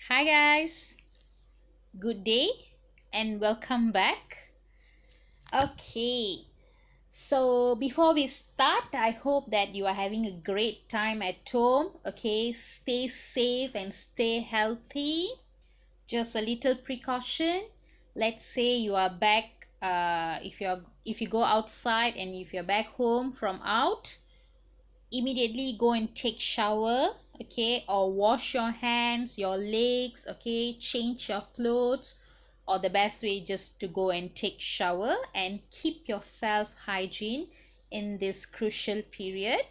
Hi guys, good day and welcome back. Okay, so before we start, I hope that you are having a great time at home. Okay, stay safe and stay healthy. Just a little precaution. Let's say you are back, if you go outside and if you're back home from out, immediately go and take shower, okay, or wash your hands, your legs, okay, change your clothes, or the best way just to go and take shower and keep yourself hygiene in this crucial period.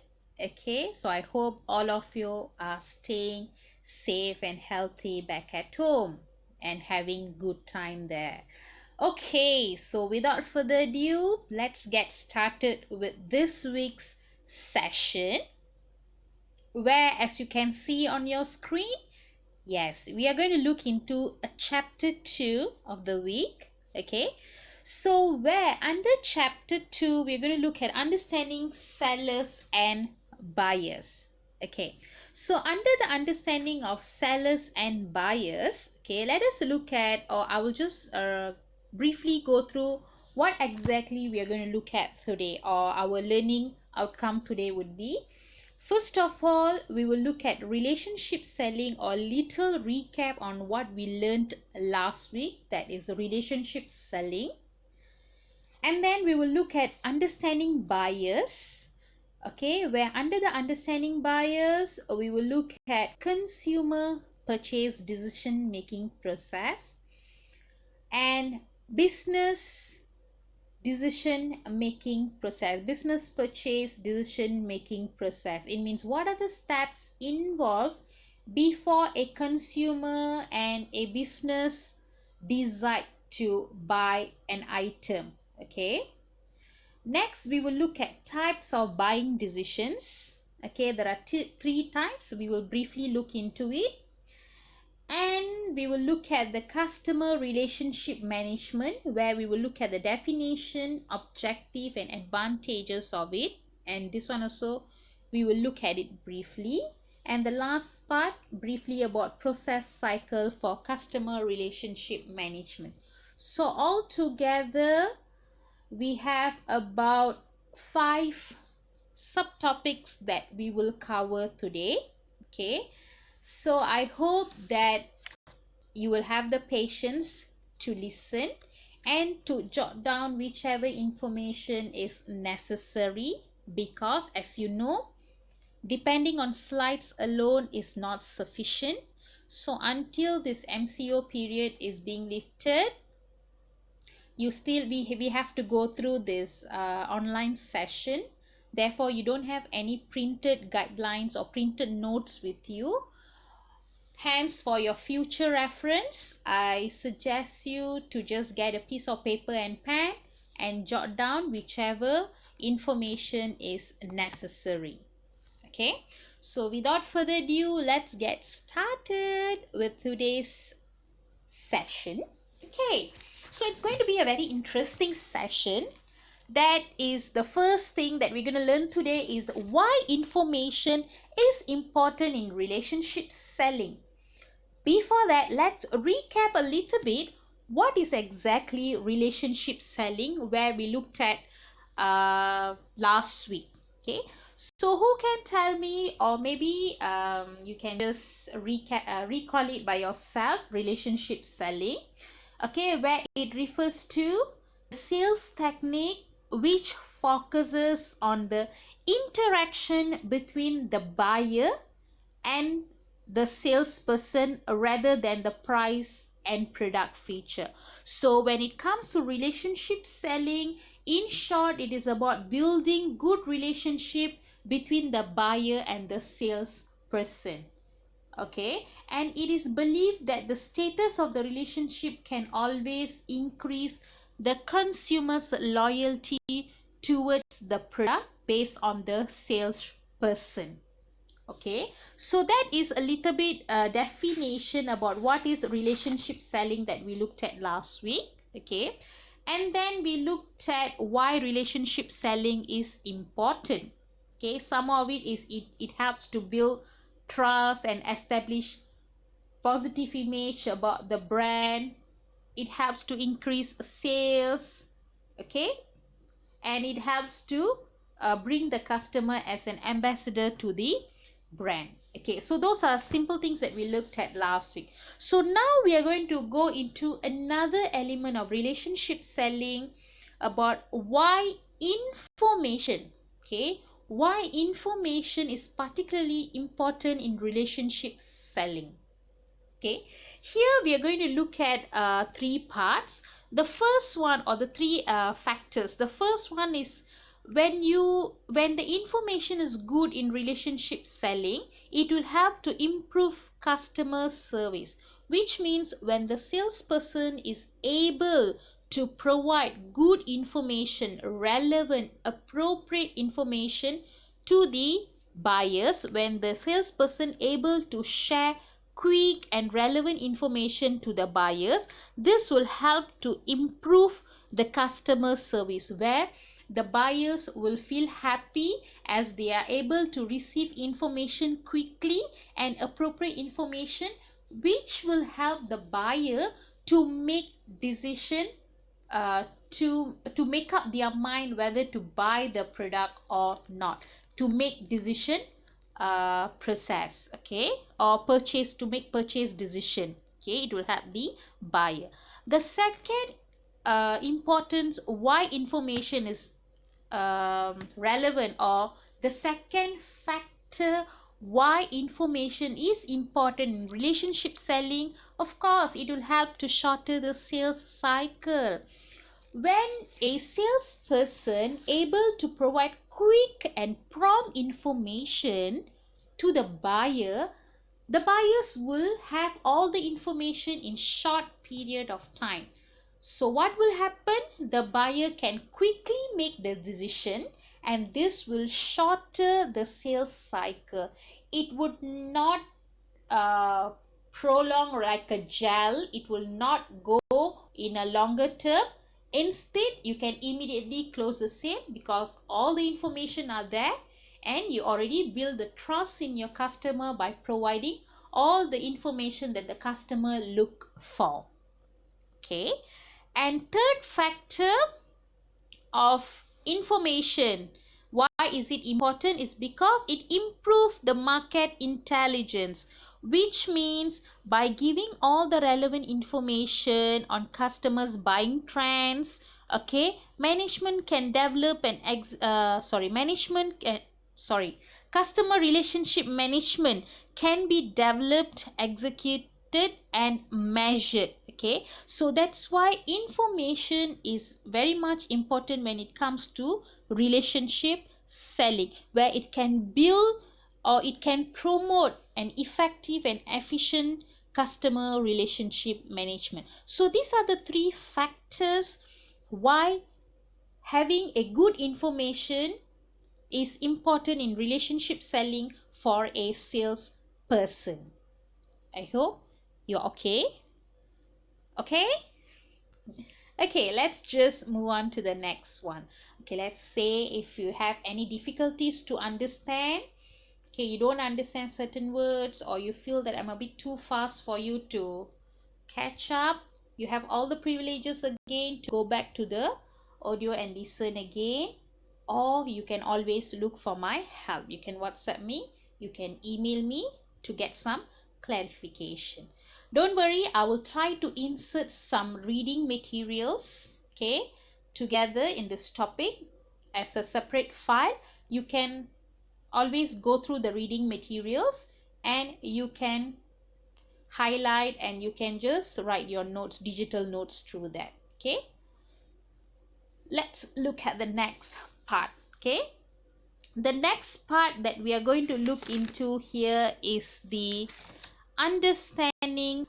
Okay, so I hope all of you are staying safe and healthy back at home and having good time there. Okay, so without further ado, let's get started with this week's session, where, as you can see on your screen, yes, we are going to look into a chapter 2 of the week. Okay, so where under chapter 2 we're going to look at understanding sellers and buyers. Okay, so under the understanding of sellers and buyers, okay, let us look at, or I will just briefly go through what exactly we are going to look at today, or our learning outcome today would be. First of all, we will look at relationship selling, or little recap on what we learned last week, that is relationship selling. And then we will look at understanding buyers, okay, where under the understanding buyers we will look at consumer purchase decision making process and business business purchase decision making process. It means what are the steps involved before a consumer and a business decide to buy an item. Okay, next we will look at types of buying decisions. Okay, there are three types. We will briefly look into it, and we will look at the customer relationship management, where we will look at the definition, objective and advantages of it, and this one also we will look at it briefly. And the last part, briefly about process cycle for customer relationship management. So all together we have about 5 subtopics that we will cover today. Okay, so I hope that you will have the patience to listen and to jot down whichever information is necessary, because as you know, depending on slides alone is not sufficient. So until this MCO period is being lifted, we have to go through this online session. Therefore, you don't have any printed guidelines or printed notes with you. Hence, for your future reference, I suggest you to just get a piece of paper and pen and jot down whichever information is necessary. Okay, so without further ado, let's get started with today's session. Okay, so it's going to be a very interesting session. That is, the first thing that we're going to learn today is why information is important in relationship selling. Before that, let's recap a little bit what is exactly relationship selling, where we looked at last week. Okay, so who can tell me, or maybe you can just recall it by yourself, relationship selling. Okay, where it refers to the sales technique which focuses on the interaction between the buyer and the salesperson rather than the price and product feature. So when it comes to relationship selling, in short, it is about building good relationship between the buyer and the salesperson. Okay, and it is believed that the status of the relationship can always increase the consumer's loyalty towards the product based on the salesperson. Okay, so that is a little bit definition about what is relationship selling that we looked at last week. Okay, and then we looked at why relationship selling is important. Okay, some of it is it helps to build trust and establish positive image about the brand. It helps to increase sales, okay, and it helps to bring the customer as an ambassador to the brand. Okay, so those are simple things that we looked at last week. So now we are going to go into another element of relationship selling, about why information, okay, why information is particularly important in relationship selling. Okay, here we are going to look at three parts. The first one, or the three factors, the first one is, when the information is good in relationship selling, it will help to improve customer service, which means when the salesperson is able to provide good information, relevant, appropriate information to the buyers, when the salesperson able to share quick and relevant information to the buyers, this will help to improve the customer service, where the buyers will feel happy as they are able to receive information quickly and appropriate information, which will help the buyer to make decision, to make up their mind whether to buy the product or not, to make decision process, okay, or purchase, to make purchase decision. Okay, it will help the buyer. The second importance why information is relevant, or the second factor why information is important in relationship selling, of course it will help to shorten the sales cycle. When a salesperson able to provide quick and prompt information to the buyer, the buyers will have all the information in short period of time. So what will happen? The buyer can quickly make the decision, and this will shorten the sales cycle. It would not prolong like a gel. It will not go in a longer term. Instead, you can immediately close the sale because all the information are there, and you already build the trust in your customer by providing all the information that the customer look for. Okay, and third factor of information, why is it important, is because it improves the market intelligence, which means by giving all the relevant information on customers buying trends, okay, management can develop an customer relationship management can be developed, executed and measured. Okay, so that's why information is very much important when it comes to relationship selling, where it can build or it can promote an effective and efficient customer relationship management. So these are the three factors why having a good information is important in relationship selling for a salesperson. I hope you're okay. Okay, let's just move on to the next one. Okay, let's say if you have any difficulties to understand, okay, you don't understand certain words, or you feel that I'm a bit too fast for you to catch up, you have all the privileges again to go back to the audio and listen again, or you can always look for my help. You can WhatsApp me, you can email me to get some clarification. Don't worry, I will try to insert some reading materials, okay, together in this topic as a separate file. You can always go through the reading materials and you can highlight and you can just write your notes, digital notes through that. Okay, let's look at the next part. Okay, the next part that we are going to look into here is the understanding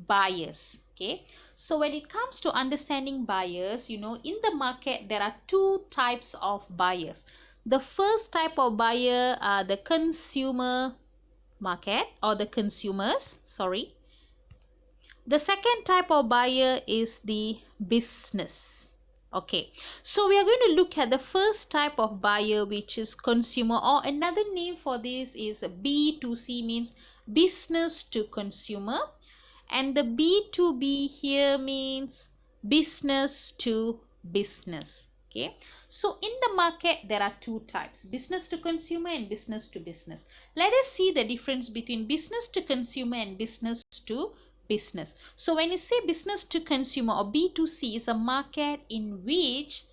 buyers. Okay, so when it comes to understanding buyers, you know, in the market there are two types of buyers. The first type of buyer are the consumer market, or the consumers, sorry. The second type of buyer is the business. Okay, so we are going to look at the first type of buyer, which is consumer, or another name for this is B2C, means business to consumer. And the B2B here means business to business. Okay, so in the market there are two types, business to consumer and business to business. Let us see the difference between business to consumer and business to business. So when you say business to consumer or B2C is a market in which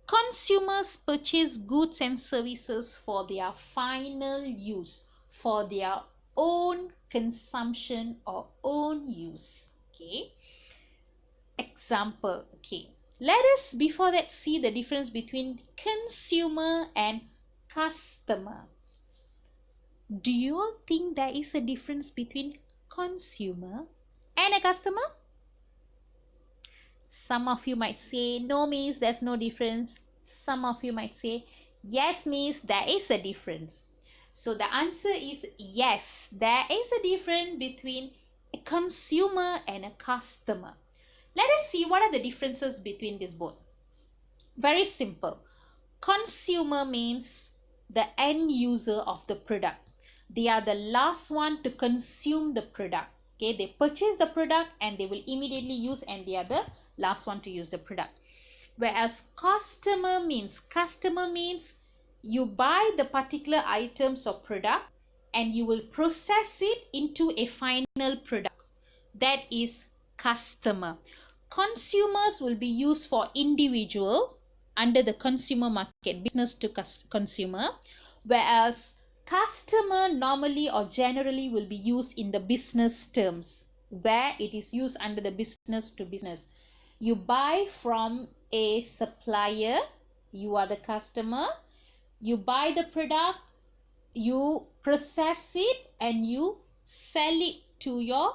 consumers purchase goods and services for their final use, for their own consumption or own use. Okay, example. Okay, let us before that see the difference between consumer and customer. Do you all think there is a difference between consumer and a customer? Some of you might say no, means there's no difference. Some of you might say yes, means there is a difference. So the answer is yes, there is a difference between a consumer and a customer. Let us see what are the differences between these both. Very simple. Consumer means the end user of the product. They are the last one to consume the product. Okay, they purchase the product and they will immediately use, and they are the last one to use the product. Whereas customer means you buy the particular items or product and you will process it into a final product. That is customer. Consumers will be used for individual under the consumer market, business to consumer, whereas customer normally or generally will be used in the business terms, where it is used under the business to business. You buy from a supplier, you are the customer, you buy the product, you process it, and you sell it to your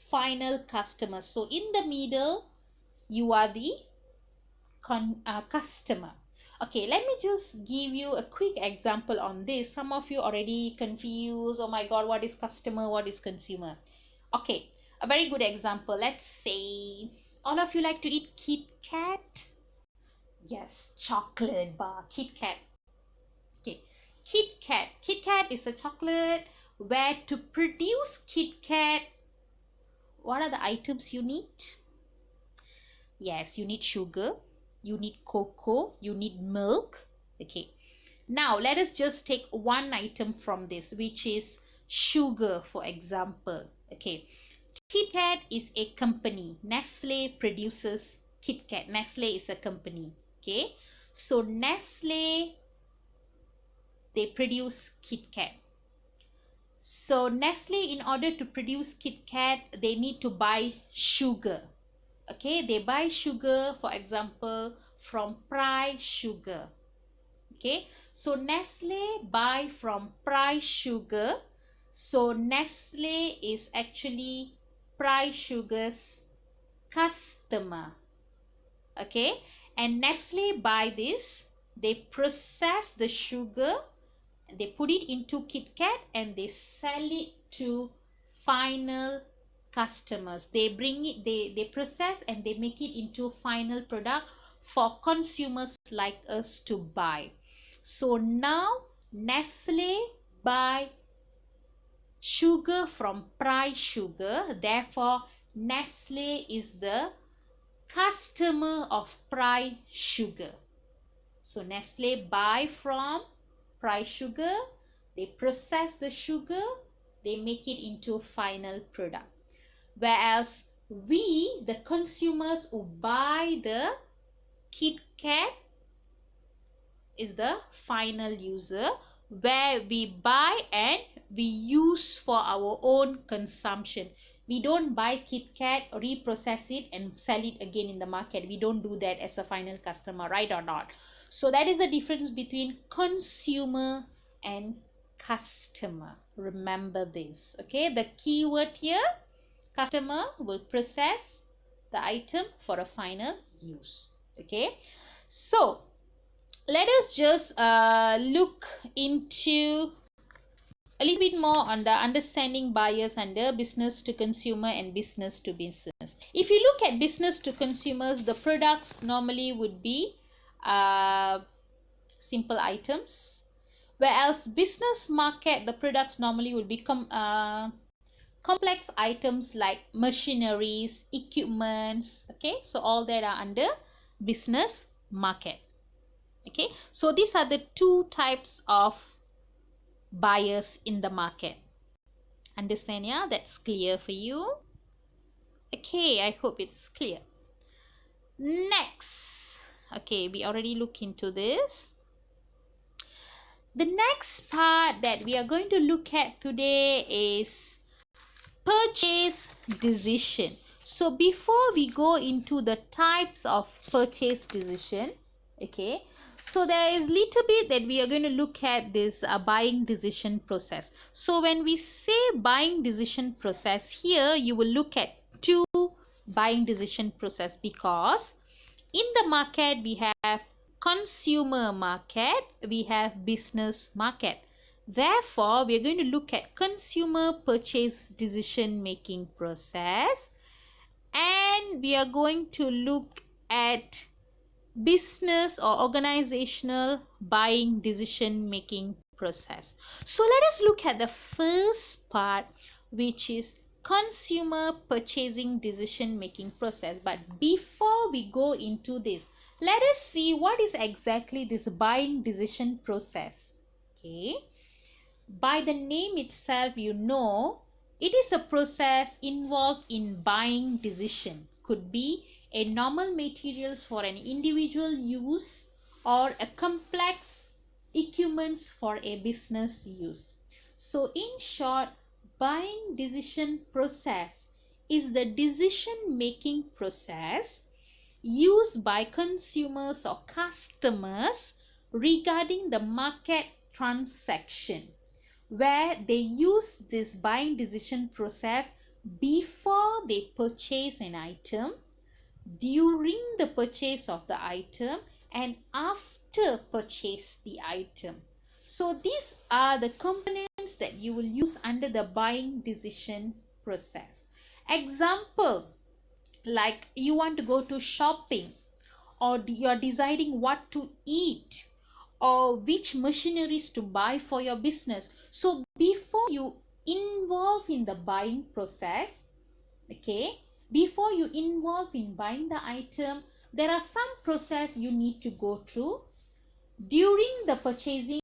final customer. So in the middle, you are the customer. Okay, let me just give you a quick example on this. Some of you already confused. Oh my god, what is customer, what is consumer? Okay, a very good example. Let's say all of you like to eat Kit Kat. Yes, chocolate bar, Kit Kat. Okay, Kit Kat. Kit Kat is a chocolate. Where to produce Kit Kat, what are the items you need? Yes, you need sugar, you need cocoa, you need milk. Okay, now let us just take one item from this, which is sugar, for example. Okay, Kit Kat is a company. Nestle produces Kit Kat. Nestle is a company. Okay, so Nestle, they produce Kit Kat. So Nestle, in order to produce Kit Kat, they need to buy sugar. Okay, they buy sugar, for example, from Price Sugar. Okay, so Nestle buy from Price Sugar. So Nestle is actually Price Sugar's customer. Okay, and Nestle buy this, they process the sugar, they put it into Kit Kat, and they sell it to final customers. They bring it, they process and they make it into final product for consumers like us to buy. So now Nestle buy sugar from Price Sugar, therefore Nestle is the customer of Price Sugar. So Nestle buy from Price Sugar, they process the sugar, they make it into final product. Whereas we, the consumers who buy the Kit Kat, is the final user, where we buy and we use for our own consumption. We don't buy Kit Kat, reprocess it and sell it again in the market. We don't do that as a final customer, right or not? So that is the difference between consumer and customer. Remember this. Okay, the key word here, customer will process the item for a final use. Okay, so let us just look into a little bit more on the understanding buyers under business to consumer and business to business. If you look at business to consumers, the products normally would be simple items, whereas business market, the products normally would be complex items like machineries, equipments. Okay, so all that are under business market. Okay, so these are the two types of buyers in the market. Understand? Yeah, that's clear for you. Okay, I hope it's clear. Next, okay, we already look into this. The next part that we are going to look at today is purchase decision. So before we go into the types of purchase decision, okay, so there is little bit that we are going to look at this buying decision process. So when we say buying decision process, here you will look at two buying decision process, because in the market we have consumer market, we have business market. Therefore, we are going to look at consumer purchase decision making process, and we are going to look at business or organizational buying decision making process. So let us look at the first part, which is consumer purchasing decision making process. But before we go into this, let us see what is exactly this buying decision process. Okay, by the name itself, you know it is a process involved in buying decision. Could be a normal materials for an individual use or a complex equipments for a business use. So in short, buying decision process is the decision making process used by consumers or customers regarding the market transaction, where they use this buying decision process before they purchase an item, during the purchase of the item, and after purchase the item. So these are the components that you will use under the buying decision process. Example, like you want to go to shopping, or you're deciding what to eat, or which machineries to buy for your business. So before you involve in the buying process, okay, before you involve in buying the item, there are some process you need to go through. During the purchasing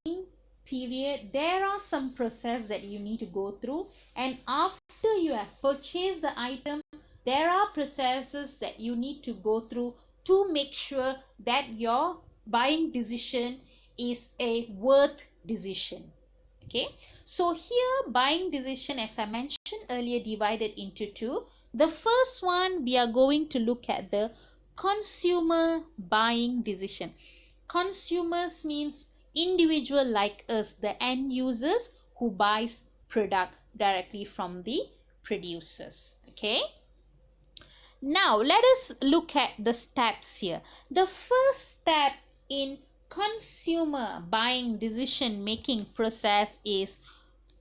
period, there are some process that you need to go through, and after you have purchased the item, there are processes that you need to go through to make sure that your buying decision is a worth decision. Okay, so here buying decision, as I mentioned earlier, divided into two. The first one, we are going to look at the consumer buying decision. Consumers means individual like us, the end users who buys product directly from the producers. Okay, now let us look at the steps here. The first step in consumer buying decision making process is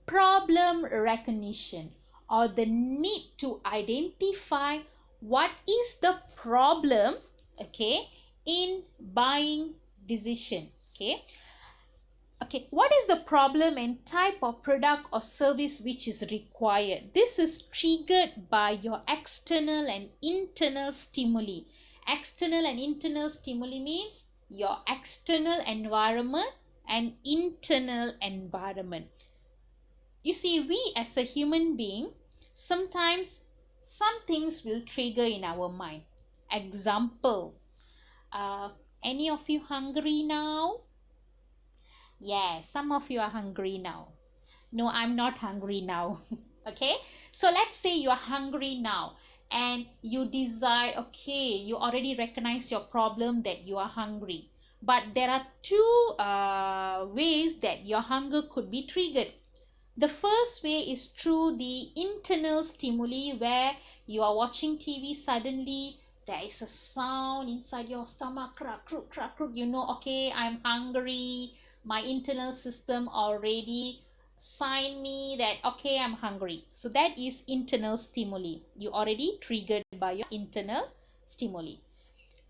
problem recognition, or the need to identify what is the problem, okay, in buying decision. Okay, what is the problem and type of product or service which is required? This is triggered by your external and internal stimuli. External and internal stimuli means your external environment and internal environment. You see, we as a human being, sometimes some things will trigger in our mind. Example, any of you hungry now? Yes, some of you are hungry now. No, I'm not hungry now. Okay, so let's say you are hungry now and you decide, okay, you already recognize your problem that you are hungry. But there are two ways that your hunger could be triggered. The first way is through the internal stimuli, where you are watching TV, suddenly there is a sound inside your stomach, crack, crook, crack, crook. You know, okay, I'm hungry. My internal system already signed me that, okay, I'm hungry. So that is internal stimuli. You already triggered by your internal stimuli.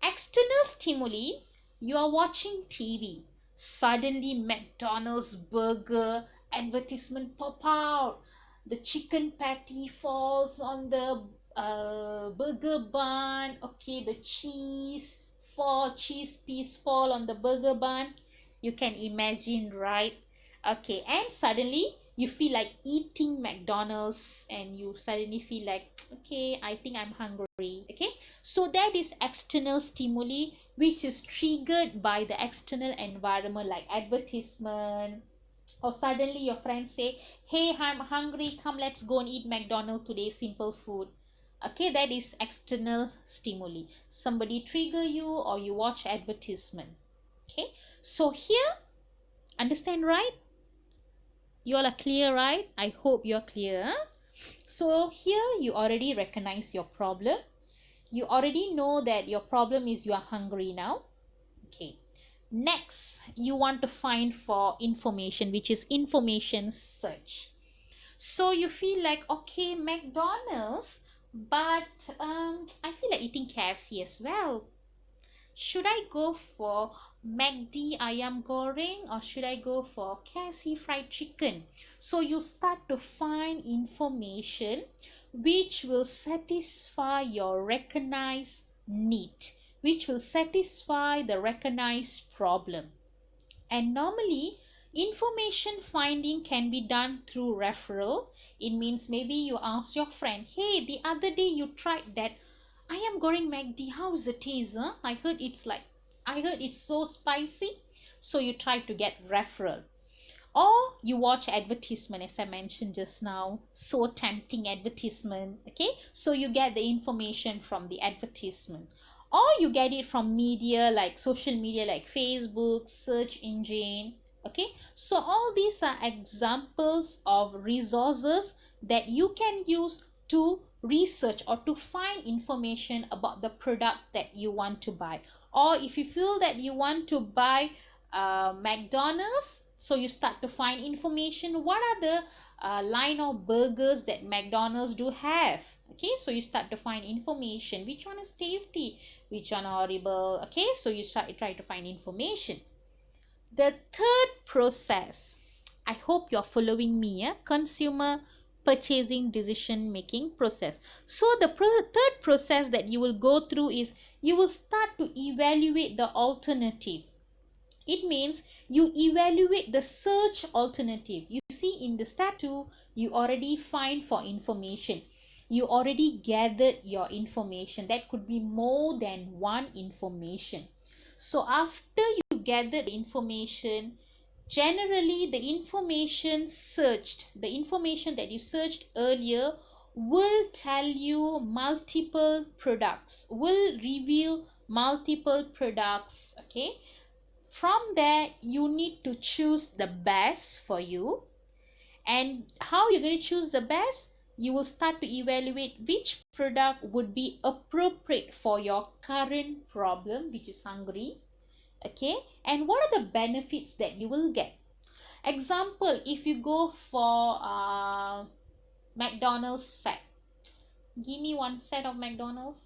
External stimuli, you are watching TV. Suddenly McDonald's burger advertisement pop out. the chicken patty falls on the burger bun. Okay, the cheese piece fall on the burger bun. You can imagine, right? Okay, and suddenly you feel like eating McDonald's, and you suddenly feel like, okay, I think I'm hungry. Okay, so that is external stimuli which is triggered by the external environment, like advertisement, or suddenly your friends say, hey, I'm hungry, come, let's go and eat McDonald's today, simple food. Okay, that is external stimuli. Somebody trigger you, or you watch advertisement. Okay, so here, understand, right? You all are clear, right? I hope you're clear. So here you already recognize your problem. You already know that your problem is you are hungry now. Okay, next you want to find for information, which is information search. So you feel like, okay, McDonald's, but I feel like eating KFC as well. Should I go for McD ayam goreng, or should I go for KFC fried chicken? So you start to find information which will satisfy your recognized need, which will satisfy the recognized problem. And normally, information finding can be done through referral. It means maybe you ask your friend, hey, the other day you tried that ayam goreng McD, how's the taste? Huh? I heard it's so spicy. So you try to get referral. Or you watch advertisement, as I mentioned just now, so tempting advertisement. Okay, so you get the information from the advertisement, or you get it from media, like social media, like Facebook search engine. Okay, so all these are examples of resources that you can use to research or to find information about the product that you want to buy. Or if you feel that you want to buy McDonald's, so you start to find information, what are the line of burgers that McDonald's do have. Okay, so you start to find information, which one is tasty, which one horrible. Okay, so you try to find information. The third process, I hope you're following me, consumer purchasing decision making process. So the third process that you will go through is you will start to evaluate the alternative. It means you evaluate the search alternative. You see, in the step 2, you already find for information. You already gathered your information. That could be more than one information. So after you gathered information, generally the information that you searched earlier will tell you multiple products, will reveal multiple products. Okay, from there you need to choose the best for you. And how you're going to choose the best? You will start to evaluate which product would be appropriate for your current problem, which is hungry. Okay, and what are the benefits that you will get? Example, if you go for McDonald's set, give me one set of McDonald's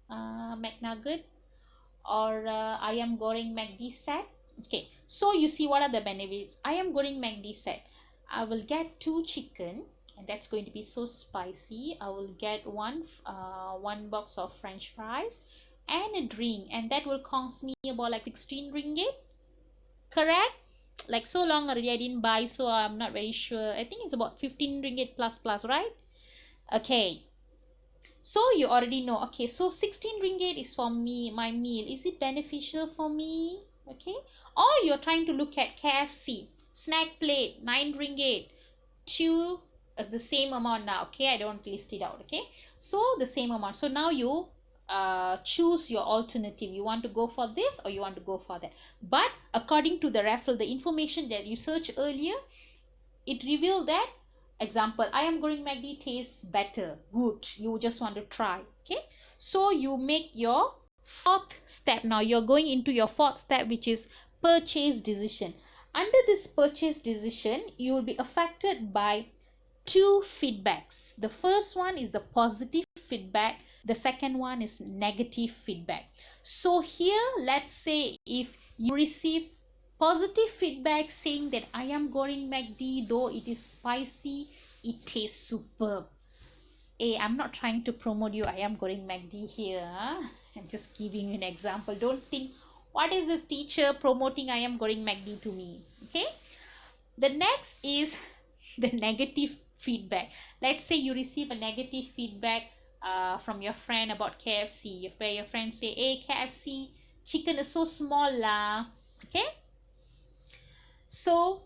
McNugget, or ayam goreng McD set. Okay, so you see what are the benefits. Ayam goreng McD set, I will get 2 chicken, and that's going to be so spicy. I will get one box of French fries and a drink, and that will cost me about like 16 ringgit. Correct? Like, so long already I didn't buy, so I'm not very sure. I think it's about 15 ringgit plus, right? Okay, so you already know, okay, so 16 ringgit is for me, my meal. Is it beneficial for me? Okay, or you're trying to look at KFC snack plate, 9 ringgit, 2 is the same amount now. Okay, I don't list it out. Okay, so the same amount. So now you choose your alternative. You want to go for this, or you want to go for that. But according to the referral, the information that you searched earlier, it revealed that, example, ayam goreng McD tastes better, good, you just want to try. Okay, so you make your fourth step. Now you're going into your fourth step, which is purchase decision. Under this purchase decision, you will be affected by 2 feedbacks. The first one is the positive feedback, the second one is negative feedback. So here, let's say if you receive positive feedback saying that ayam goreng McD, though it is spicy, It tastes superb. Hey, I'm not trying to promote you ayam goreng McD here. Huh? I'm just giving you an example. Don't think, what is this teacher promoting ayam goreng McD to me? Okay. The next is the negative feedback. Let's say you receive a negative feedback from your friend about KFC, where your friend say, hey, KFC chicken is so small lah. Okay. So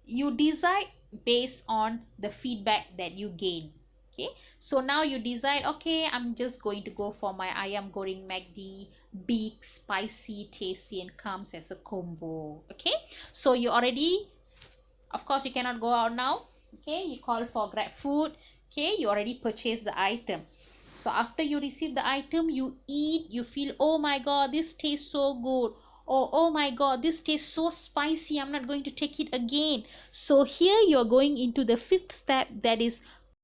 you decide based on the feedback that you gain. Okay, so now you decide, okay, I'm just going to go for my ayam goreng McD, big, spicy, tasty, and comes as a combo. Okay, so you already, of course you cannot go out now. Okay, you call for Grab food. Okay, you already purchased the item. So after you receive the item, you eat, you feel, oh my god, this tastes so good. Oh my god, this tastes so spicy, I'm not going to take it again. So here you're going into the fifth step, that is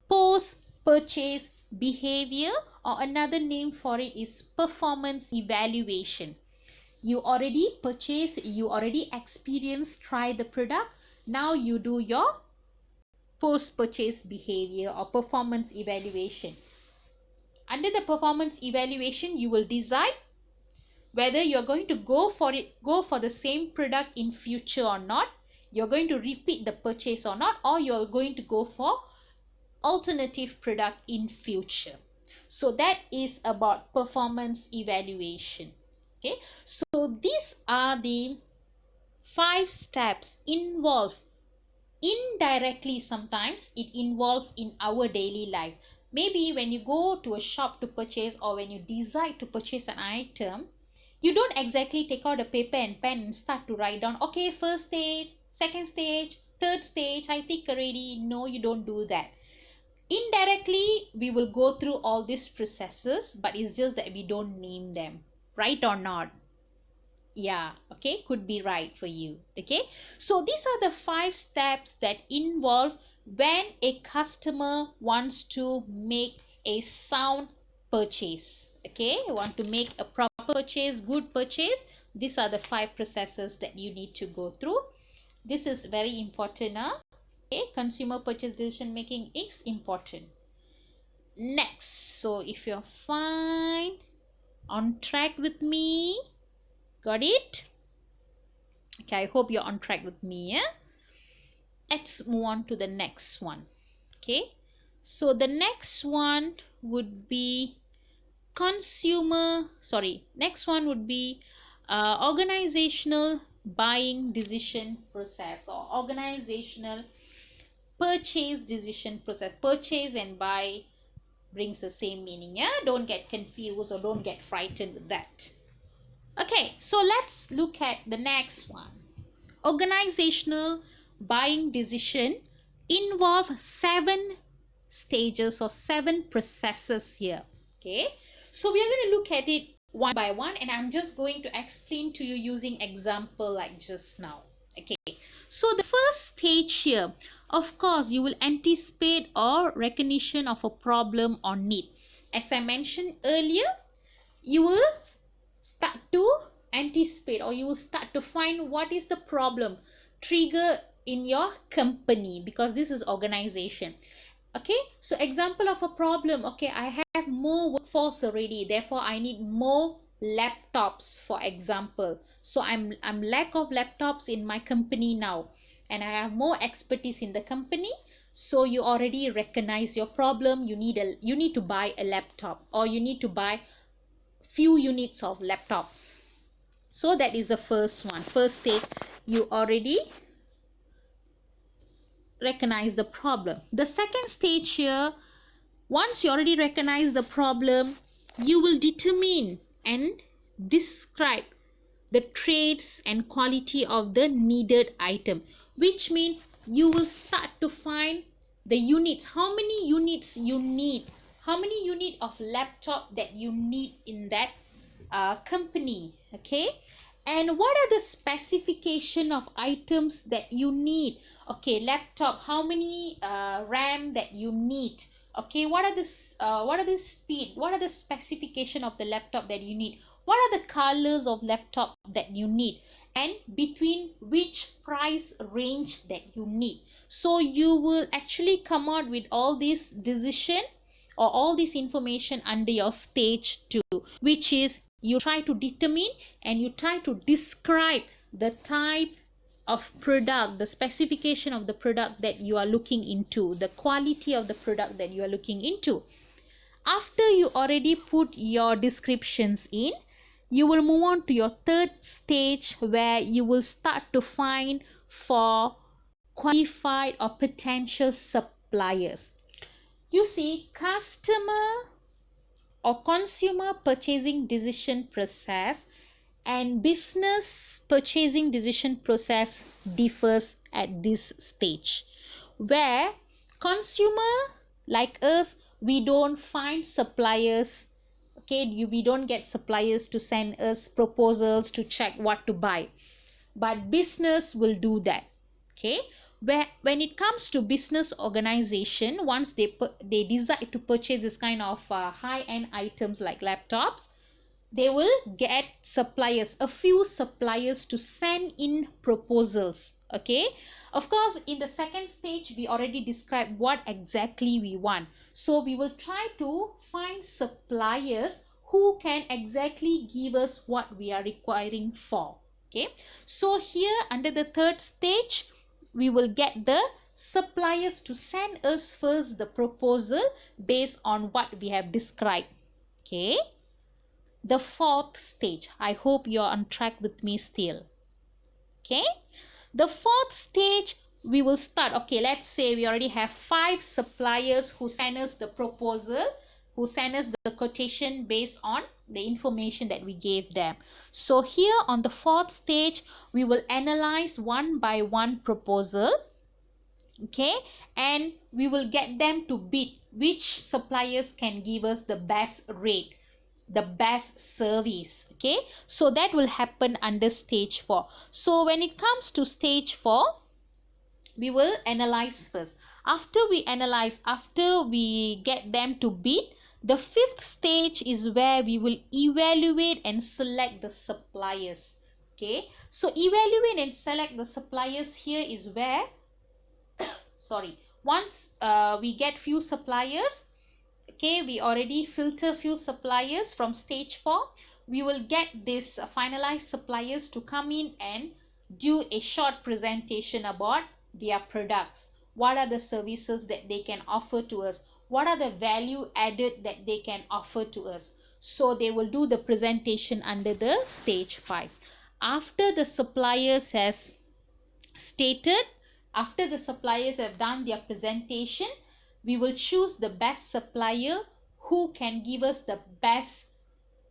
post purchase behavior, or another name for it is performance evaluation. You already purchased, you already experienced, try the product. Now you do your post purchase behavior or performance evaluation. Under the performance evaluation, you will decide whether you're going to go for the same product in future or not, you're going to repeat the purchase or not, or you're going to go for alternative product in future. So that is about performance evaluation. Okay, so these are the 5 steps involved. Indirectly, sometimes it involves in our daily life. Maybe when you go to a shop to purchase, or when you decide to purchase an item, you don't exactly take out a paper and pen and start to write down, okay, first stage, second stage, third stage, I think already. No, you don't do that. Indirectly, we will go through all these processes, but it's just that we don't name them. Right or not? Yeah, okay, could be right for you. Okay, so these are the 5 steps that involve when a customer wants to make a sound purchase. Okay, want to make a proper purchase, good purchase. These are the 5 processes that you need to go through. This is very important. Okay, consumer purchase decision making is important. Next, so if you're fine, on track with me, got it? Okay, I hope you're on track with me. Yeah? Let's move on to the next one. Okay, so the next one would be organizational buying decision process, or organizational purchase decision process. Purchase and buy brings the same meaning. Yeah, don't get confused or don't get frightened with that. Okay, so let's look at the next one. Organizational buying decision involve 7 stages or 7 processes here. Okay, so we are going to look at it one by one, and I'm just going to explain to you using example like just now. Okay, so the first stage here, of course, you will anticipate or recognition of a problem or need. As I mentioned earlier, you will start to anticipate, or you will start to find what is the problem trigger in your company, because this is organization. Okay, so example of a problem, okay, I have more workforce already, therefore I need more laptops, for example. So I'm lack of laptops in my company now, and I have more expertise in the company. So you already recognize your problem. You need to buy a laptop, or you need to buy few units of laptops. So that is the first one. First stage, you already recognize the problem. The second stage here, once you already recognize the problem, you will determine and describe the traits and quality of the needed item, which means you will start to find the units, how many units you need, how many unit of laptop that you need in that company. Okay, and what are the specification of items that you need. Okay, laptop, how many RAM that you need. Okay, what are the speed, what are the specification of the laptop that you need, what are the colors of laptop that you need, and between which price range that you need. So you will actually come out with all this decision or all this information under your stage 2, which is you try to determine and you try to describe the type of product, the specification of the product that you are looking into, the quality of the product that you are looking into. After you already put your descriptions in, you will move on to your third stage, where you will start to find for qualified or potential suppliers. You see, customer or consumer purchasing decision process and business purchasing decision process differs at this stage, where consumer like us, we don't find suppliers. Okay, we don't get suppliers to send us proposals to check what to buy, but business will do that. Okay, where when it comes to business organization, once they decide to purchase this kind of high-end items like laptops, they will get suppliers, a few suppliers to send in proposals. Okay, of course, in the second stage we already described what exactly we want, so we will try to find suppliers who can exactly give us what we are requiring for. Okay, so here under the third stage, we will get the suppliers to send us first the proposal based on what we have described. Okay, the fourth stage, I hope you're on track with me still. Okay, the fourth stage, we will start. Okay, let's say we already have 5 suppliers who send us the proposal, who send us the quotation based on the information that we gave them. So here on the fourth stage, we will analyze one by one proposal. Okay, and we will get them to bid which suppliers can give us the best rate, the best service. Okay, so that will happen under stage 4. So when it comes to stage 4, we will analyze first. After we analyze, after we get them to bid, the fifth stage is where we will evaluate and select the suppliers. Okay, so evaluate and select the suppliers here is where once we get few suppliers, okay, we already filter few suppliers from stage 4, we will get this finalized suppliers to come in and do a short presentation about their products. What are the services that they can offer to us? What are the value added that they can offer to us? So they will do the presentation under the stage 5. After the suppliers has stated, after the suppliers have done their presentation, we will choose the best supplier who can give us the best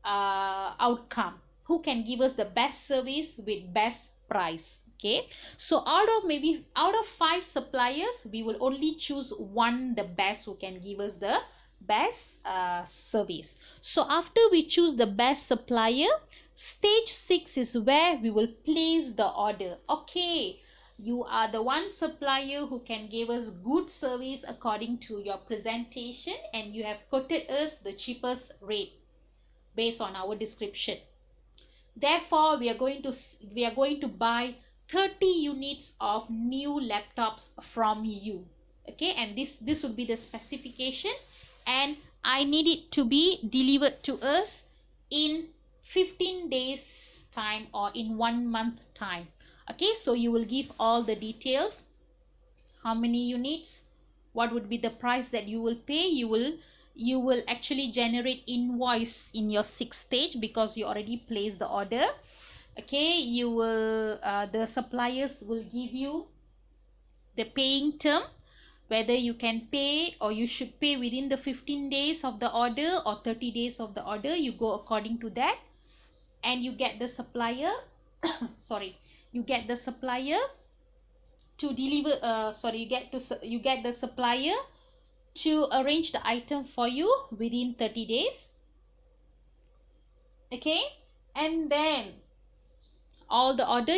outcome, who can give us the best service with best price. Okay, so out of 5 suppliers, we will only choose one, the best, who can give us the best service. So after we choose the best supplier, stage 6 is where we will place the order. Okay, you are the one supplier who can give us good service according to your presentation, and you have quoted us the cheapest rate based on our description. Therefore, we are going to buy 30 units of new laptops from you. Okay, and this would be the specification, and I need it to be delivered to us in 15 days time or in 1 month time. Okay, so you will give all the details, how many units, what would be the price that you will pay. You will actually generate invoice in your 6th stage because you already placed the order. Okay, you will the suppliers will give you the paying term, whether you can pay or you should pay within the 15 days of the order or 30 days of the order. You go according to that, and you get the supplier you get the supplier to deliver you get the supplier to arrange the item for you within 30 days. Okay, and then all the order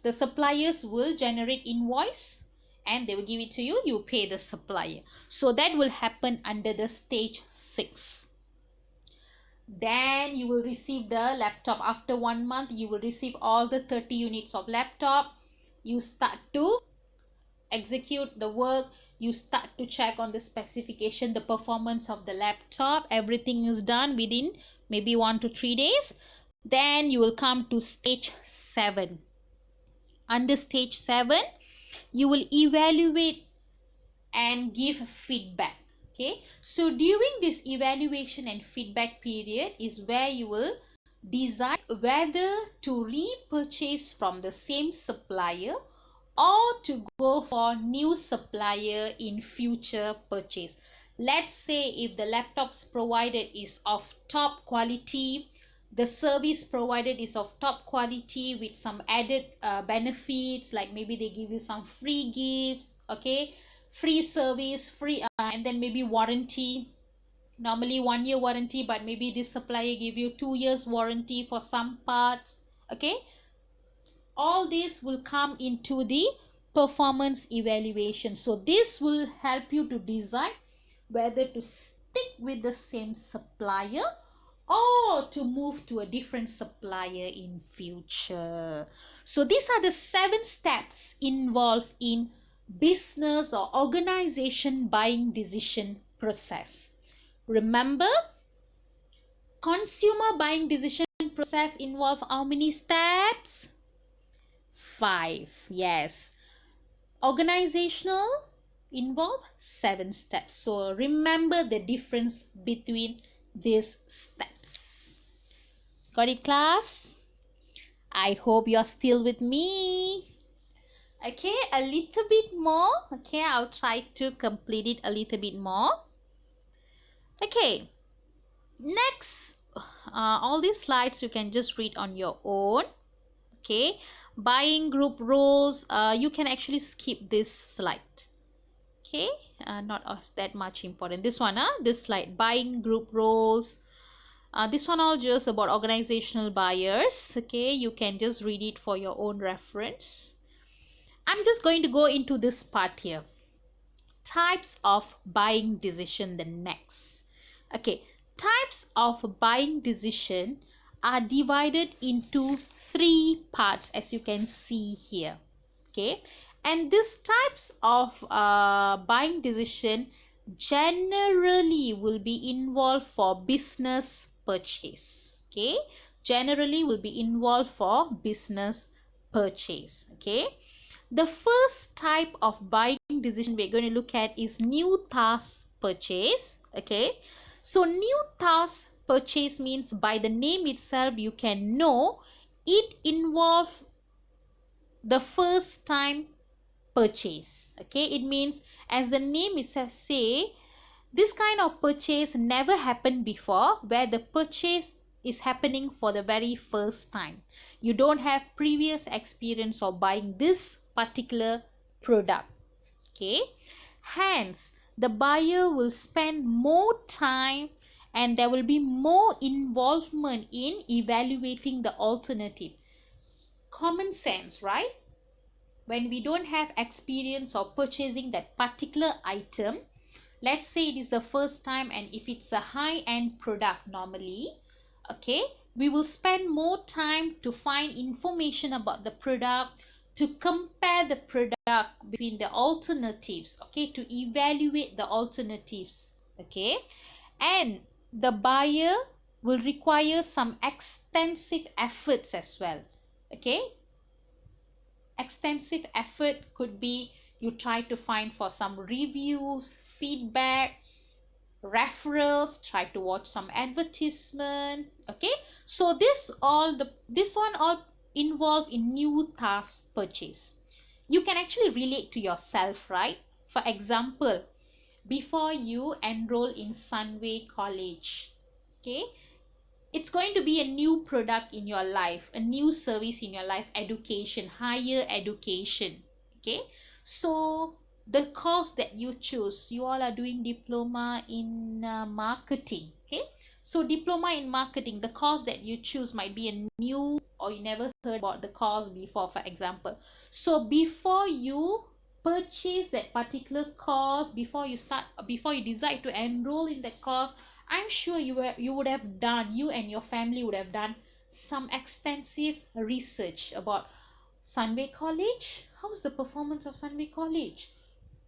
the suppliers will generate invoice and they will give it to you. You pay the supplier. So that will happen under the stage 6. Then you will receive the laptop. After 1 month, you will receive all the 30 units of laptop. You start to execute the work. You start to check on the specification, the performance of the laptop. Everything is done within maybe 1 to 3 days. Then you will come to stage 7. Under stage 7, you will evaluate and give feedback. Okay, so during this evaluation and feedback period is where you will decide whether to repurchase from the same supplier or to go for new supplier in future purchase. Let's say if the laptops provided is of top quality, the service provided is of top quality with some added benefits, like maybe they give you some free gifts, okay, free service, free and then maybe warranty. Normally 1 year warranty, but maybe this supplier give you 2 years warranty for some parts. Okay, all this will come into the performance evaluation. So this will help you to decide whether to stick with the same supplier or to move to a different supplier in future. So these are the 7 steps involved in business or organization buying decision process. Remember, consumer buying decision process involve how many steps? 5. Yes. Organizational involve 7 steps. So remember the difference between these steps. Got it, class? I hope you're still with me. Okay, a little bit more. Okay, I'll try to complete it a little bit more. Okay, next, all these slides you can just read on your own. Okay, buying group roles, you can actually skip this slide. Okay, not that much important. This one, this slide, buying group roles. This one all just about organizational buyers. Okay, you can just read it for your own reference. I'm just going to go into this part here. Types of buying decision, the next. Okay, types of buying decision are divided into 3 parts, as you can see here. Okay, and these types of buying decision generally will be involved for business purchase. Okay, generally will be involved for business purchase. Okay, the first type of buying decision we're going to look at is new task purchase. Okay, so new task purchase means by the name itself you can know it involves the first time purchase. Okay, it means as the name itself say, this kind of purchase never happened before, where the purchase is happening for the very first time. You don't have previous experience of buying this particular product. Okay, hence the buyer will spend more time and there will be more involvement in evaluating the alternative. Common sense, right? When we don't have experience of purchasing that particular item, let's say it is the first time, and if it's a high-end product normally, okay, we will spend more time to find information about the product, to compare the product between the alternatives, okay, to evaluate the alternatives. Okay, and the buyer will require some extensive efforts as well. Okay, extensive effort could be you try to find for some reviews, feedback, referrals, try to watch some advertisement. Okay, so this one all involved in new task purchase. You can actually relate to yourself, right? For example, before you enroll in Sunway College, okay, it's going to be a new product in your life, a new service in your life, education, higher education. Okay, so the course that you choose, you all are doing diploma in marketing. Okay, so diploma in marketing, the course that you choose might be a new, or you never heard about the course before, for example. So before you purchase that particular course, before you decide to enroll in that course, I'm sure you would have done, you and your family would have done some extensive research about Sunway College. How's the performance of Sunway College?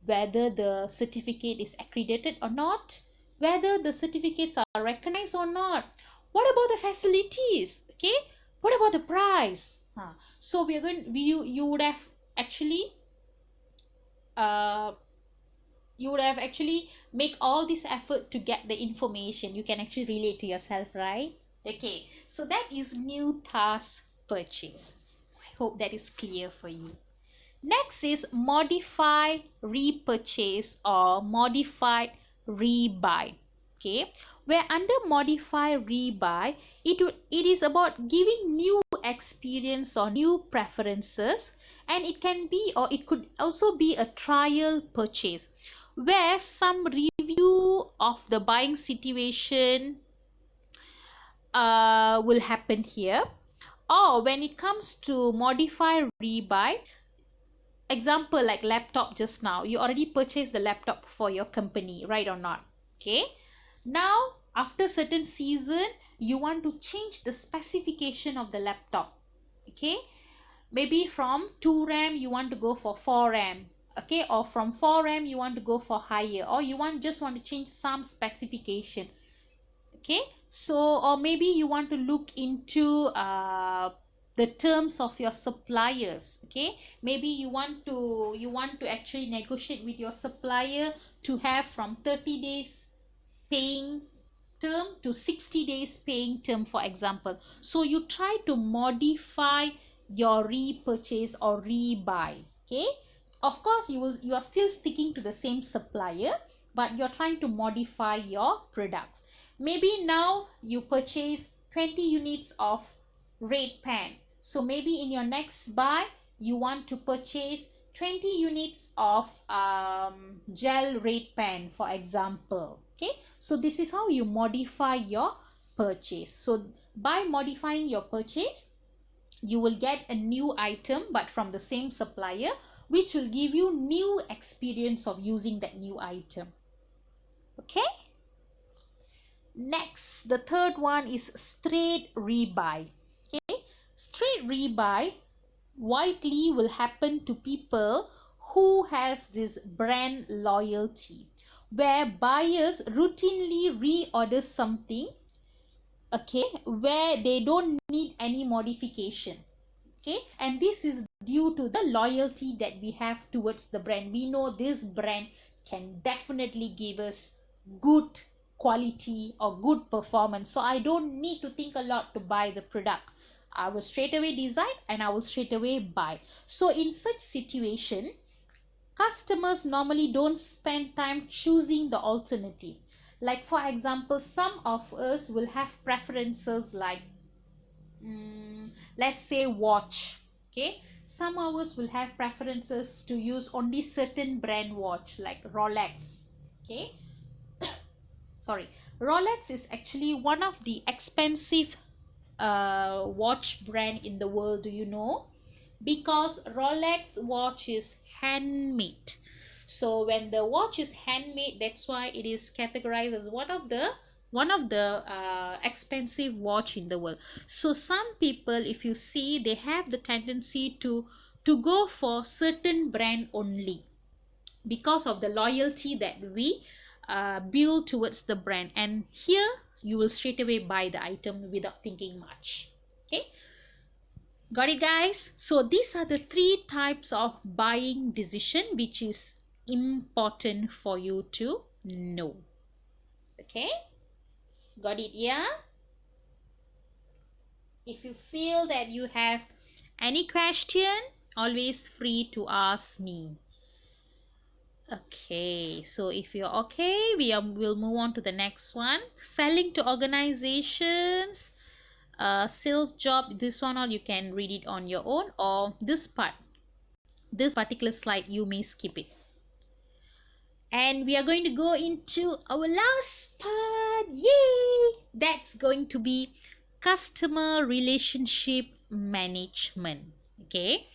Whether the certificate is accredited or not, whether the certificates are recognized or not. What about the facilities? Okay, what about the price? So we are going. You would have actually uh, you would have actually make all this effort to get the information. You can actually relate to yourself, right? Okay, so that is new task purchase. I hope that is clear for you. Next is modify repurchase or modified rebuy. Okay, where under modify rebuy, it is about giving new experience or new preferences, and it can be, or it could also be, a trial purchase where some review of the buying situation will happen here. Or when it comes to modify rebuy, example like laptop, just now you already purchased the laptop for your company, right or not? Okay, now after certain season you want to change the specification of the laptop. Okay, maybe from 2 RAM you want to go for 4 RAM. Okay, or from 4 RAM you want to go for higher, or you just want to change some specification. Okay, so, or maybe you want to look into the terms of your suppliers. Okay, maybe you want to actually negotiate with your supplier to have from 30 days paying term to 60 days paying term, for example. So you try to modify your repurchase or rebuy. Okay, of course you are still sticking to the same supplier, but you're trying to modify your products. Maybe now you purchase 20 units of red pen, so maybe in your next buy you want to purchase 20 units of gel red pen, for example. Okay, so this is how you modify your purchase. So by modifying your purchase, you will get a new item but from the same supplier, which will give you new experience of using that new item. Okay, next, the third one is straight rebuy. Okay, straight rebuy widely will happen to people who has this brand loyalty, where buyers routinely reorder something, okay, where they don't need any modification. Okay, and this is due to the loyalty that we have towards the brand. We know this brand can definitely give us good quality or good performance, so I don't need to think a lot to buy the product. I will straight away decide and I will straight away buy. So in such situation, customers normally don't spend time choosing the alternative. Like for example, some of us will have preferences like let's say watch. Okay, some of us will have preferences to use only certain brand watch like Rolex. Okay, sorry, Rolex is actually one of the expensive watch brand in the world. Do you know? Because Rolex watch is handmade. So when the watch is handmade, that's why it is categorized as one of the expensive watch in the world. So some people, if you see, they have the tendency to go for certain brand only because of the loyalty that we build towards the brand, and here you will straight away buy the item without thinking much. Okay, got it, guys? So these are the three types of buying decision which is important for you to know. Okay, got it? Yeah, if you feel that you have any question, always free to ask me. Okay, so if you're okay, we'll move on to the next one. Selling to organizations, sales job. This one, or you can read it on your own, or this particular slide you may skip it. And we are going to go into our last part. Yay! That's going to be customer relationship management. Okay,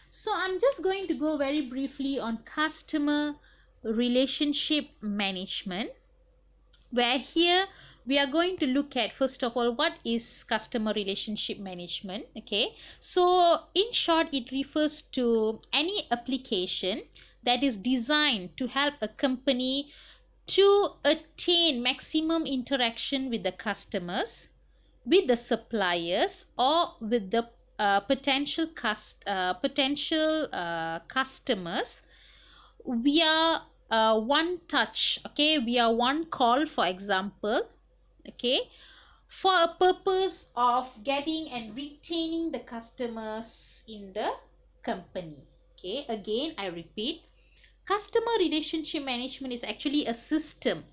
so I'm just going to go very briefly on customer relationship management, where here we are going to look at, first of all, what is customer relationship management. Okay, so in short, it refers to any application that is designed to help a company to attain maximum interaction with the customers, with the suppliers, or with the potential customers via one touch, okay, via one call, for example, okay, for a purpose of getting and retaining the customers in the company. Okay, again I repeat, customer relationship management is actually a system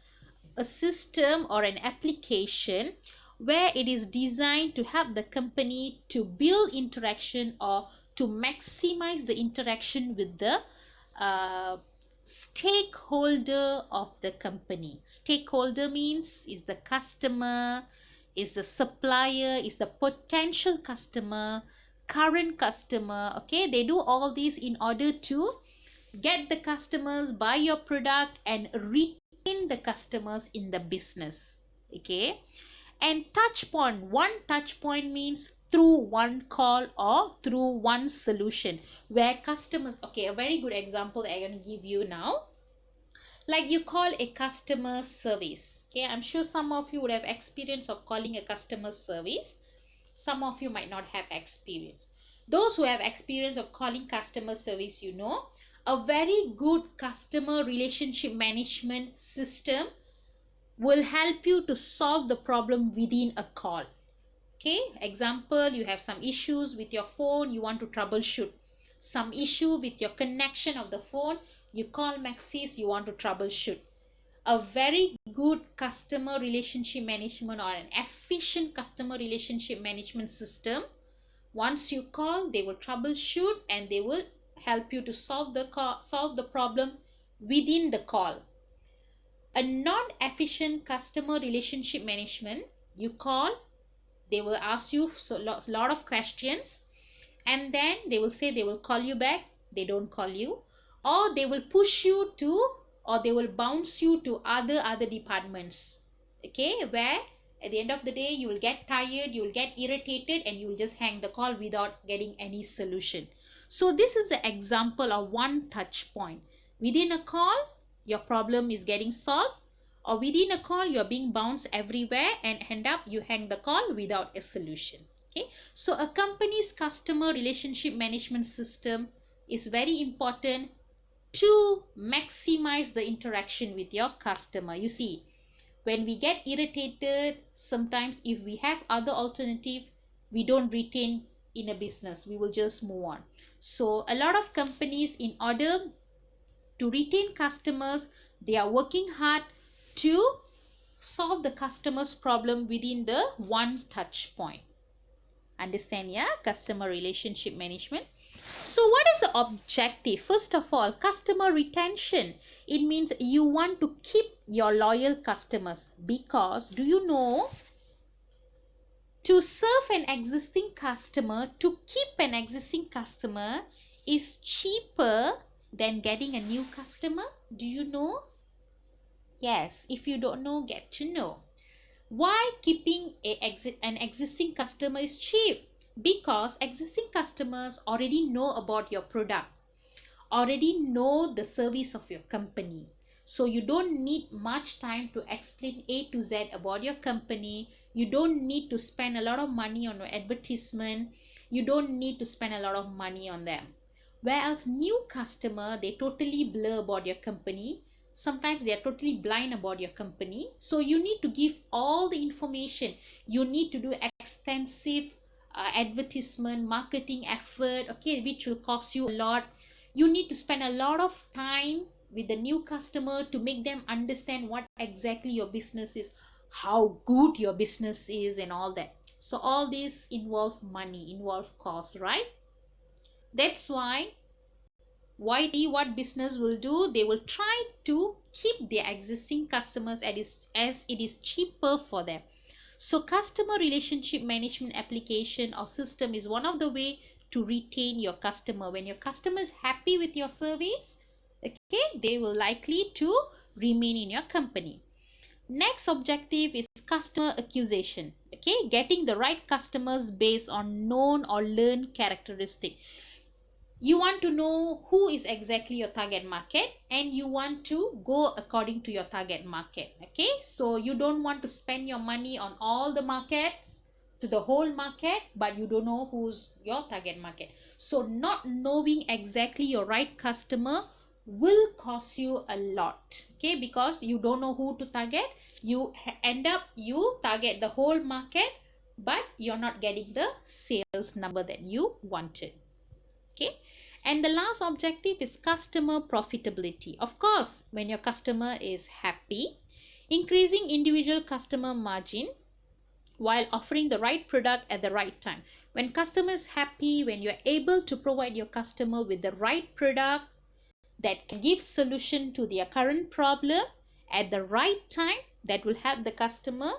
or an application where it is designed to help the company to build interaction or to maximize the interaction with the uh, stakeholder of the company. Stakeholder means is the customer, is the supplier, is the potential customer, current customer. Okay, they do all this in order to get the customers, buy your product, and retain the customers in the business. Okay, and touch point, one touch point means through one call or through one solution where customers, okay, a very good example that I'm going to give you now, like you call a customer service. Okay, I'm sure some of you would have experience of calling a customer service, some of you might not have experience. Those who have experience of calling customer service, you know, a very good customer relationship management system will help you to solve the problem within a call. Okay, example, you have some issues with your phone, you want to troubleshoot some issue with your connection of the phone, you call Maxis, you want to troubleshoot. A very good customer relationship management or an efficient customer relationship management system, once you call, they will troubleshoot and they will help you to solve the problem within the call. A non-efficient customer relationship management, you call, they will ask you so lot of questions, and then they will say they will call you back, they don't call you, or they will push you to, or they will bounce you to other departments. Okay, where at the end of the day you will get tired, you will get irritated, and you will just hang the call without getting any solution. So this is the example of one touch point. Within a call your problem is getting solved, or within a call you're being bounced everywhere and end up you hang the call without a solution. Okay, so a company's customer relationship management system is very important to maximize the interaction with your customer. You see, when we get irritated, sometimes if we have other alternative, we don't retain in a business, we will just move on. So a lot of companies, in order to retain customers, they are working hard to solve the customer's problem within the one touch point. Understand, yeah? Customer relationship management. So what is the objective? First of all, customer retention. It means you want to keep your loyal customers, because do you know, to serve an existing customer, to keep an existing customer is cheaper than getting a new customer. Do you know? Yes, if you don't know, get to know. Why keeping an existing customer is cheap? Because existing customers already know about your product, already know the service of your company. So you don't need much time to explain A to Z about your company. You don't need to spend a lot of money on your advertisement. You don't need to spend a lot of money on them. Whereas new customer, they totally blur about your company. Sometimes they are totally blind about your company. So you need to give all the information. You need to do extensive advertisement, marketing effort, okay, which will cost you a lot. You need to spend a lot of time with the new customer to make them understand what exactly your business is, how good your business is, and all that. So all this involve money, involve cost, right? That's why what business will do, they will try to keep their existing customers as it is cheaper for them. So customer relationship management application or system is one of the way to retain your customer. When your customer is happy with your service, okay, they will likely to remain in your company. Next objective is customer acquisition. Okay, getting the right customers based on known or learned characteristic. You want to know who is exactly your target market, and you want to go according to your target market. Okay, so you don't want to spend your money on all the markets, to the whole market, but you don't know who's your target market. So not knowing exactly your right customer will cost you a lot. Okay, because you don't know who to target, you end up you target the whole market, but you're not getting the sales number that you wanted. Okay, and the last objective is customer profitability. Of course, when your customer is happy, increasing individual customer margin while offering the right product at the right time. When customer is happy, when you're able to provide your customer with the right product that can give solution to their current problem at the right time, that will help the customer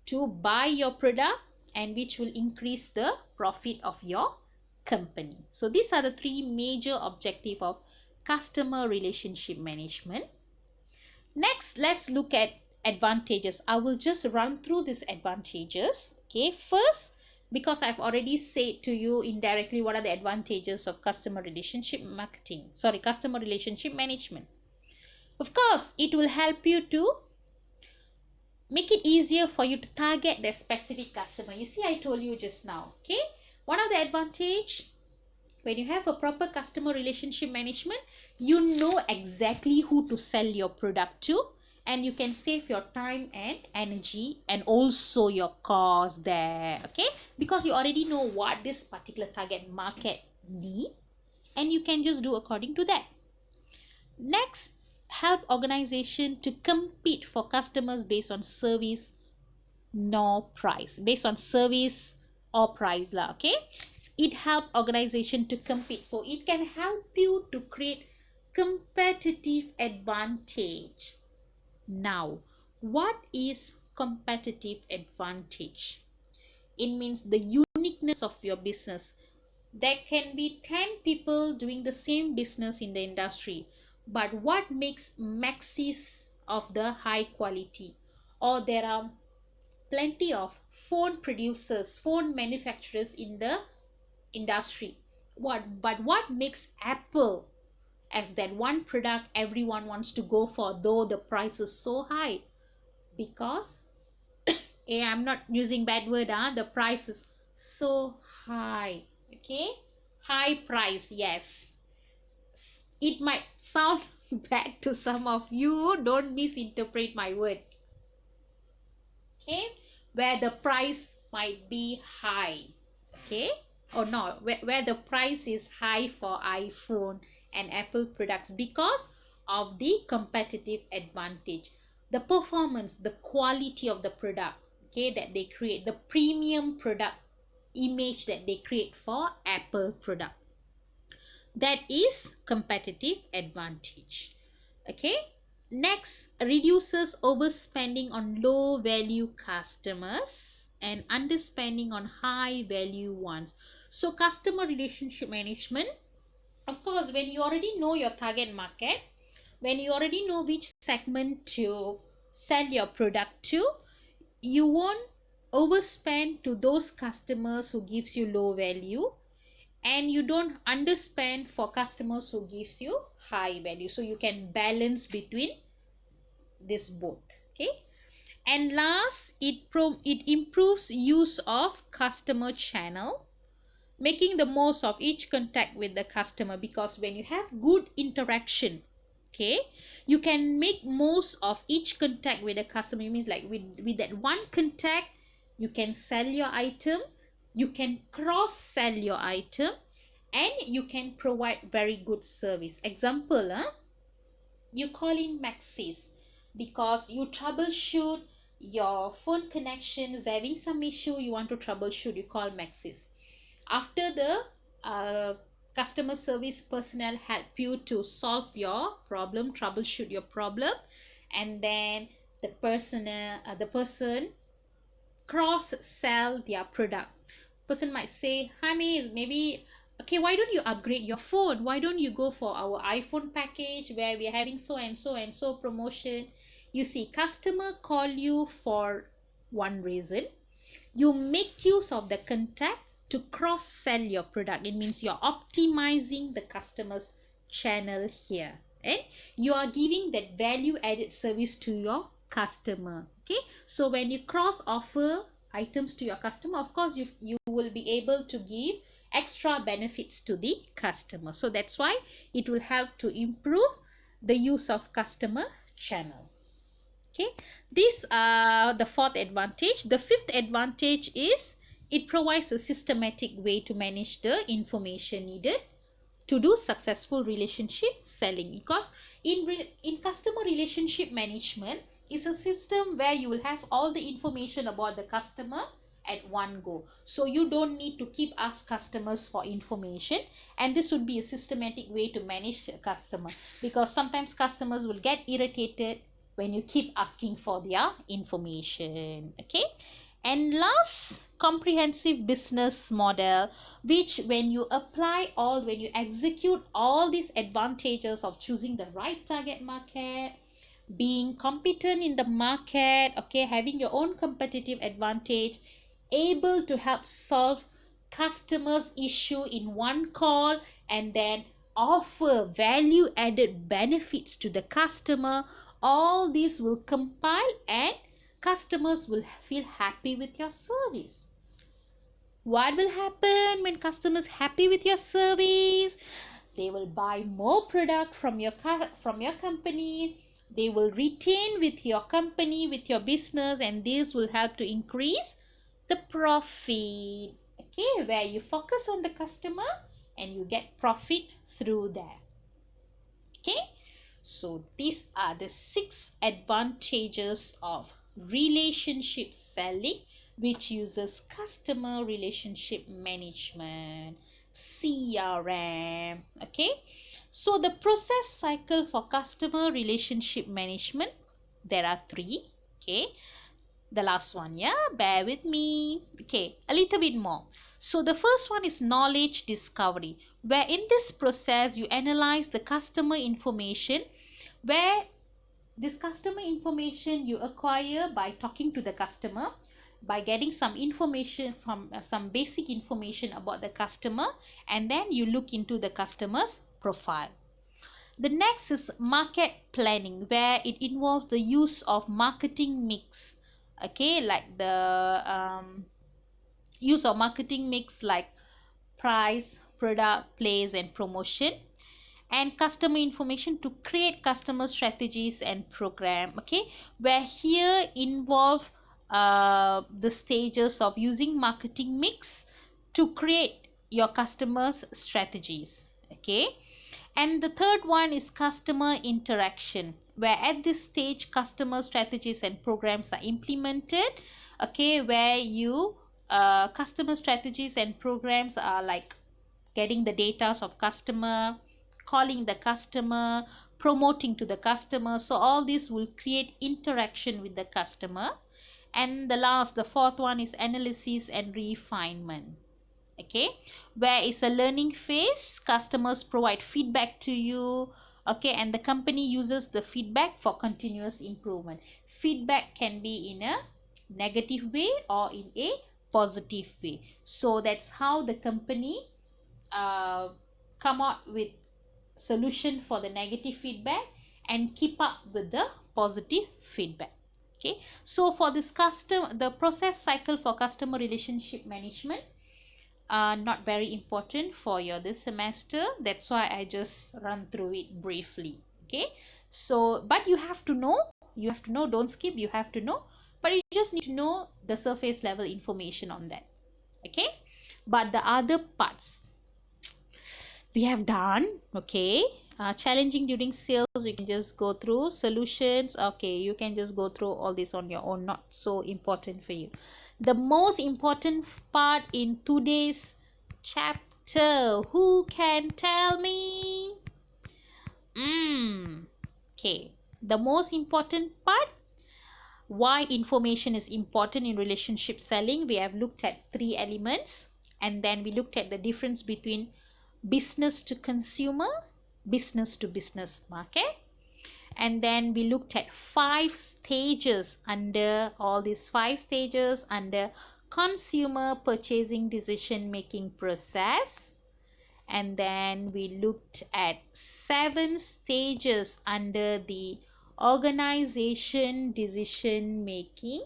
to buy your product, and which will increase the profit of your company. So these are the three major objectives of customer relationship management. Next, let's look at advantages. I will just run through these advantages. Okay, first, because I've already said to you indirectly what are the advantages of customer relationship customer relationship management. Of course, it will help you to make it easier for you to target the specific customer. You see, I told you just now. Okay, one of the advantage, when you have a proper customer relationship management, you know exactly who to sell your product to, and you can save your time and energy and also your cost there. Okay, because you already know what this particular target market need, and you can just do according to that. Next, help organization to compete for customers based on service nor price, based on service or price lah. Okay, it help organization to compete, so it can help you to create competitive advantage. Now, what is competitive advantage? It means the uniqueness of your business. There can be 10 people doing the same business in the industry, but what makes Maxis of the high quality? Or there are plenty of phone producers, phone manufacturers in the industry. What makes Apple as that one product everyone wants to go for, though the price is so high? Because I'm not using bad word, the price is so high. Okay, high price, yes. It might sound bad to some of you, don't misinterpret my word. Okay, where the price might be high. Okay, or no, where the price is high for iPhone and Apple products, because of the competitive advantage, the performance, the quality of the product, okay, that they create, the premium product image that they create for Apple product, that is competitive advantage. Okay, next, reduces overspending on low value customers and underspending on high value ones. So customer relationship management, of course, when you already know your target market, when you already know which segment to sell your product to, you won't overspend to those customers who gives you low value, and you don't underspend for customers who gives you high value. So you can balance between this both. Okay, and last, it improves use of customer channel, making the most of each contact with the customer, because when you have good interaction, okay, you can make most of each contact with the customer. It means like with that one contact, you can sell your item, you can cross sell your item, and you can provide very good service. Example, you call in Maxis because you troubleshoot your phone connection is having some issue, you want to troubleshoot, you call Maxis. After the customer service personnel help you to solve your problem, troubleshoot your problem, and then the person cross sell their product. Person might say, hi miss, maybe, okay, why don't you upgrade your phone, why don't you go for our iPhone package where we are having so and so and so promotion, You see, customer call you for one reason. You make use of the contact to cross sell your product. It means you're optimizing the customer's channel here, and you are giving that value added service to your customer. Okay, so when you cross offer items to your customer, of course you will be able to give extra benefits to the customer. So that's why it will help to improve the use of customer channel. Okay, these are the fourth advantage. The fifth advantage is it provides a systematic way to manage the information needed to do successful relationship selling. Because in customer relationship management is a system where you will have all the information about the customer at one go. So you don't need to keep ask customers for information, and this would be a systematic way to manage a customer, because sometimes customers will get irritated when you keep asking for their information. Okay, and last, comprehensive business model, which when you execute all these advantages of choosing the right target market, being competent in the market, okay, having your own competitive advantage, able to help solve customers issue in one call, and then offer value added benefits to the customer, all these will compile and customers will feel happy with your service. What will happen when customers happy with your service? They will buy more product from your company. They will retain with your company, with your business, and this will help to increase the profit. Okay, where you focus on the customer and you get profit through that. Okay, so these are the 6 advantages of relationship selling, which uses customer relationship management, CRM. Okay, so the process cycle for customer relationship management, there are 3. Okay, the last one, yeah, bear with me. Okay, a little bit more. So the first one is knowledge discovery, where in this process you analyze the customer information, where this customer information you acquire by talking to the customer, by getting some information from some basic information about the customer, and then you look into the customer's profile. The next is market planning, where it involves the use of marketing mix. Okay, like the use of marketing mix like price, product, place, and promotion, and customer information to create customer strategies and program. Okay, where here involve the stages of using marketing mix to create your customers strategies. Okay, and the third one is customer interaction, where at this stage customer strategies and programs are implemented. Okay, where you customer strategies and programs are like getting the data of customer, calling the customer, promoting to the customer. So all this will create interaction with the customer. And the fourth one is analysis and refinement. Okay, where it's a learning phase, customers provide feedback to you. Okay, and the company uses the feedback for continuous improvement. Feedback can be in a negative way or in a positive way. So that's how the company come out with solution for the negative feedback and keep up with the positive feedback. Okay, so for this the process cycle for customer relationship management, not very important for your this semester. That's why I just run through it briefly. Okay, so but you have to know, don't skip, you have to know, but you just need to know the surface level information on that. Okay, but the other parts we have done. Okay, challenging during sales, you can just go through. Solutions, okay, you can just go through all this on your own, not so important for you. The most important part in today's chapter, who can tell me? Okay, the most important part, why information is important in relationship selling. We have looked at 3 elements, and then we looked at the difference between business to consumer, business to business market, And then we looked at 5 stages under all these 5 stages under consumer purchasing decision making process. And then we looked at 7 stages under the organization decision making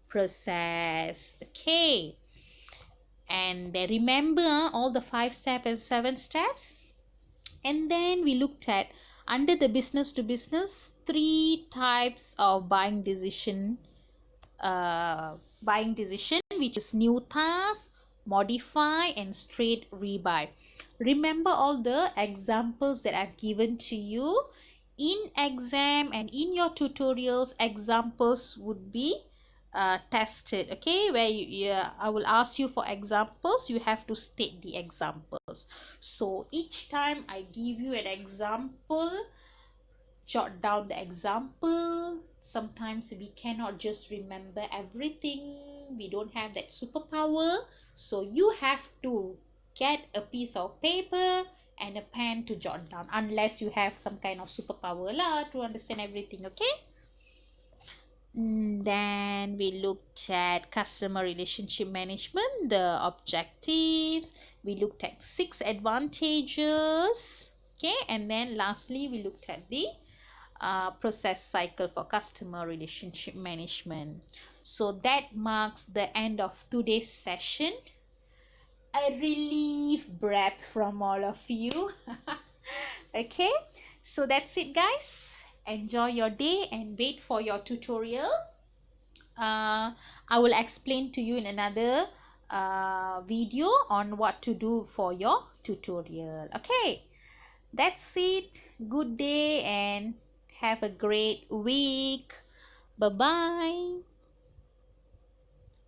process. Okay, and remember all the 5 steps and 7 steps. And then we looked at under the business to business 3 types of buying decision, which is new task, modify, and straight rebuy. Remember all the examples that I've given to you in exam and in your tutorials. Examples would be tested, okay, where I will ask you for examples. You have to state the examples. So each time I give you an example, jot down the example. Sometimes we cannot just remember everything, we don't have that superpower, so you have to get a piece of paper and a pen to jot down, unless you have some kind of superpower lah to understand everything. Okay, then we looked at customer relationship management, the objectives. We looked at 6 advantages. Okay, and then lastly we looked at the process cycle for customer relationship management. So that marks the end of today's session. A relief breath from all of you. Okay, so that's it, guys. Enjoy your day and wait for your tutorial. I will explain to you in another video on what to do for your tutorial. Okay, that's it. Good day and have a great week. Bye bye.